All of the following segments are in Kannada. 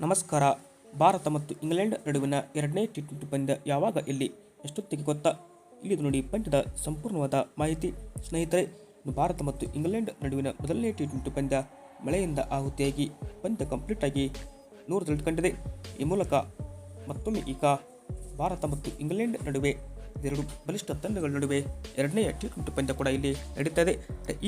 ನಮಸ್ಕಾರ. ಭಾರತ ಮತ್ತು ಇಂಗ್ಲೆಂಡ್ ನಡುವಿನ ಎರಡನೇ ಟಿ20 ಪಂದ್ಯ ಯಾವಾಗ, ಎಲ್ಲಿ, ಎಷ್ಟೊತ್ತಿಗೆ ಗೊತ್ತಾ? ಇಲ್ಲಿದು ನೋಡಿ ಪಂದ್ಯದ ಸಂಪೂರ್ಣವಾದ ಮಾಹಿತಿ. ಸ್ನೇಹಿತರೆ, ಭಾರತ ಮತ್ತು ಇಂಗ್ಲೆಂಡ್ ನಡುವಿನ ಮೊದಲನೇ ಟಿ20 ಪಂದ್ಯ ಮಳೆಯಿಂದ ಆಹುತಿಯಾಗಿ ಪಂದ್ಯ ಕಂಪ್ಲೀಟ್ ಆಗಿ 100 ಕಂಡಿದೆ. ಈ ಮೂಲಕ ಮತ್ತೊಮ್ಮೆ ಈಗ ಭಾರತ ಮತ್ತು ಇಂಗ್ಲೆಂಡ್ ನಡುವೆ ಎರಡು ಬಲಿಷ್ಠ ತಂಡಗಳ ನಡುವೆ ಎರಡನೆಯ ಟಿ20 ಪಂದ್ಯ ಕೂಡ ಇಲ್ಲಿ ನಡೀತಾ ಇದೆ.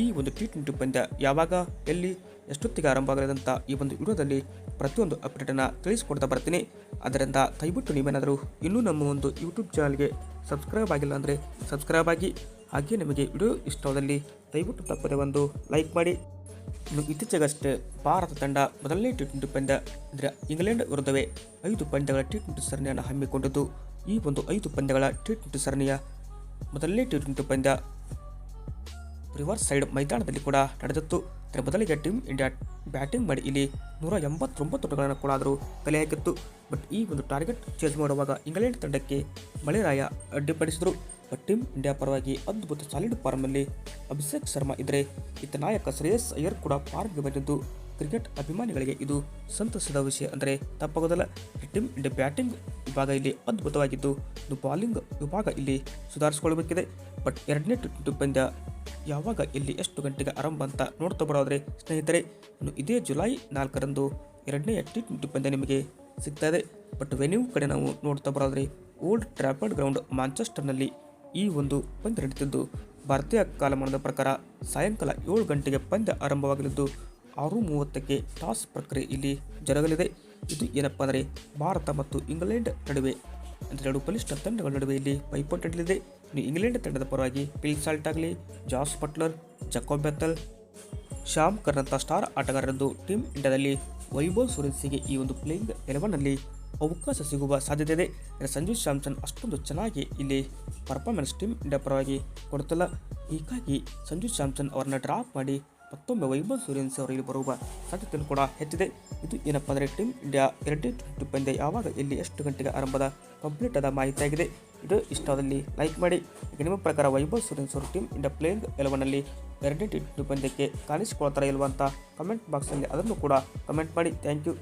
ಈ ಒಂದು ಟಿ20 ಪಂದ್ಯ ಯಾವಾಗ, ಎಲ್ಲಿ, ಎಷ್ಟೊತ್ತಿಗೆ ಆರಂಭ ಆಗಲಿದಂತ ಈ ಒಂದು ವಿಡಿಯೋದಲ್ಲಿ ಪ್ರತಿಯೊಂದು ಅಪ್ಡೇಟನ್ನು ತಿಳಿಸಿಕೊಡ್ತಾ ಬರ್ತೀನಿ. ಅದರಿಂದ ದಯವಿಟ್ಟು ನೀವೇನಾದರೂ ಇನ್ನೂ ನಮ್ಮ ಒಂದು ಯೂಟ್ಯೂಬ್ ಚಾನಲ್ಗೆ ಸಬ್ಸ್ಕ್ರೈಬ್ ಆಗಿಲ್ಲ ಅಂದರೆ ಸಬ್ಸ್ಕ್ರೈಬ್ ಆಗಿ, ಹಾಗೆ ನಿಮಗೆ ವಿಡಿಯೋ ಇಷ್ಟವಾದಲ್ಲಿ ದಯವಿಟ್ಟು ತಪ್ಪದೆ ಒಂದು ಲೈಕ್ ಮಾಡಿ. ಇನ್ನು ಇತ್ತೀಚೆಗಷ್ಟೇ ಭಾರತ ತಂಡ ಮೊದಲನೇ ಟಿ20 ಪಂದ್ಯ ಅಂದರೆ ಇಂಗ್ಲೆಂಡ್ ವಿರುದ್ಧವೇ 5 ಪಂದ್ಯಗಳ ಟಿ20 ಸರಣಿಯನ್ನು ಹಮ್ಮಿಕೊಂಡಿದ್ದು, ಈ ಒಂದು 5 ಪಂದ್ಯಗಳ ಟಿ20 ಸರಣಿಯ ಮೊದಲನೇ ಟಿ20 ಪಂದ್ಯ ರಿವರ್ ಸೈಡ್ ಮೈದಾನದಲ್ಲಿ ಕೂಡ ನಡೆದಿತ್ತು. ಮೊದಲಿಗೆ ಟೀಮ್ ಇಂಡಿಯಾ ಬ್ಯಾಟಿಂಗ್ ಮಾಡಿ ಇಲ್ಲಿ 189 ರನ್ಗಳನ್ನು ಕೂಡ ಆದರೂ ಕಲೆ ಹಾಕಿತ್ತು. ಬಟ್ ಈ ಒಂದು ಟಾರ್ಗೆಟ್ ಚೇಂಜ್ ಮಾಡುವಾಗ ಇಂಗ್ಲೆಂಡ್ ತಂಡಕ್ಕೆ ಮಳೆರಾಯ ಅಡ್ಡಿಪಡಿಸಿದರು. ಬಟ್ ಟೀಮ್ ಇಂಡಿಯಾ ಪರವಾಗಿ ಅದ್ಭುತ ಸಾಲಿಡ್ ಫಾರ್ಮ್ನಲ್ಲಿ ಅಭಿಷೇಕ್ ಶರ್ಮಾ ಇದ್ದರೆ ಇತ್ತ ನಾಯಕ ಶ್ರೇಯಸ್ ಅಯ್ಯರ್ ಕೂಡ ಫಾರ್ಮ್ಗೆ ಬಂದಿದ್ದು ಕ್ರಿಕೆಟ್ ಅಭಿಮಾನಿಗಳಿಗೆ ಇದು ಸಂತಸದ ವಿಷಯ ಅಂದರೆ ತಪ್ಪಾಗೋದಲ್ಲ. ಟೀಮ್ ಇಂಡಿಯಾ ಬ್ಯಾಟಿಂಗ್ ವಿಭಾಗ ಇಲ್ಲಿ ಅದ್ಭುತವಾಗಿದ್ದು, ಬಾಲಿಂಗ್ ವಿಭಾಗ ಇಲ್ಲಿ ಸುಧಾರಿಸಿಕೊಳ್ಳಬೇಕಿದೆ. ಬಟ್ ಎರಡನೇ ಟಿ20 ಪಂದ್ಯ ಯಾವಾಗ, ಎಲ್ಲಿ, ಎಷ್ಟು ಗಂಟೆಗೆ ಆರಂಭ ಅಂತ ನೋಡ್ತಾ ಬರೋದ್ರೆ ಸ್ನೇಹಿತರೆ, ಇನ್ನು ಇದೇ ಜುಲೈ 4ರಂದು ಎರಡನೆಯ ಟಿ20 ಪಂದ್ಯ ನಿಮಗೆ ಸಿಗ್ತಾ ಇದೆ. ಬಟ್ ವೆನ್ಯೂ ಕಡೆ ನಾವು ನೋಡ್ತಾ ಬರೋದ್ರೆ ಓಲ್ಡ್ ಟ್ರಾಫರ್ಡ್ ಗ್ರೌಂಡ್ ಮ್ಯಾಂಚೆಸ್ಟರ್ನಲ್ಲಿ ಈ ಒಂದು ಪಂದ್ಯ ನಡೀತಿದ್ದು, ಭಾರತೀಯ ಕಾಲಮಾನದ ಪ್ರಕಾರ ಸಾಯಂಕಾಲ 7 ಗಂಟೆಗೆ ಪಂದ್ಯ ಆರಂಭವಾಗಲಿದ್ದು 6:30ಕ್ಕೆ ಟಾಸ್ ಪ್ರಕ್ರಿಯೆ ಇಲ್ಲಿ ಜರುಗಲಿದೆ. ಇದು ಏನಪ್ಪ ಅಂದರೆ ಭಾರತ ಮತ್ತು ಇಂಗ್ಲೆಂಡ್ ನಡುವೆ ಎರಡು ಬಲಿಷ್ಠ ತಂಡಗಳ ನಡುವೆ ಇಲ್ಲಿ ಪೈಪೋಟಿ ನಡೆಯಲಿದೆ. ಇನ್ನು ಇಂಗ್ಲೆಂಡ್ ತಂಡದ ಪರವಾಗಿ ಫಿಲ್ ಸಾಲ್ಟ್ ಆಗಲಿ, Jos Buttler, Jacob Bethell, Sam Curran star ಆಟಗಾರರದ್ದು ಟೀಮ್ ಇಂಡಿಯಾದಲ್ಲಿ ವೈಭವ್ ಸೂರ್ಯವಂಶಿಗೆ ಈ ಒಂದು ಪ್ಲೇಯಿಂಗ್ 11ನಲ್ಲಿ ಅವಕಾಶ ಸಿಗುವ ಸಾಧ್ಯತೆ ಇದೆ. ಸಂಜು ಸ್ಯಾಮ್ಸನ್ ಅಷ್ಟೊಂದು ಚೆನ್ನಾಗಿ ಇಲ್ಲಿ ಪರ್ಫಾರ್ಮೆನ್ಸ್ ಟೀಮ್ ಇಂಡಿಯಾ ಪರವಾಗಿ ಕೊಡುತ್ತಿಲ್ಲ. ಹೀಗಾಗಿ ಸಂಜು ಸ್ಯಾಮ್ಸನ್ ಅವರನ್ನು ಡ್ರಾಪ್ ಮಾಡಿ ಮತ್ತೊಮ್ಮೆ ವೈಭವ್ ಸೂರ್ಯವಂಶಿ ಅವರು ಇಲ್ಲಿ ಬರುವ ಸಾಧ್ಯತೆಯನ್ನು ಕೂಡ ಹೆಚ್ಚಿದೆ. ಇದು ಏನಪ್ಪ ಅಂದರೆ ಟೀಮ್ ಇಂಡಿಯಾ ಎರಡನೇ ಟಿ20 ಪಂದ್ಯ ಯಾವಾಗ, ಎಲ್ಲಿ, ಎಷ್ಟು ಗಂಟೆಗೆ ಆರಂಭದ ಕಂಪ್ಲೀಟ್ ಆದ ಮಾಹಿತಿಯಾಗಿದೆ. ಇದು ಇಷ್ಟವಾದಲ್ಲಿ ಲೈಕ್ ಮಾಡಿ. ಈಗ ನಿಮ್ಮ ಪ್ರಕಾರ ವೈಭವ್ ಸೂರ್ಯವಂಶಿ ಅವರು ಟೀಮ್ ಇಂಡಿಯಾ ಪ್ಲೇಯಿಂಗ್ 11ನಲ್ಲಿ ಎರಡನೇ ಟಿ20 ಪಂದ್ಯಕ್ಕೆ ಕಾಣಿಸಿಕೊಳ್ತಾರಾ ಇಲ್ವಾ ಅಂತ ಕಮೆಂಟ್ ಬಾಕ್ಸಲ್ಲಿ ಅದನ್ನು ಕೂಡ ಕಮೆಂಟ್ ಮಾಡಿ. Thank you.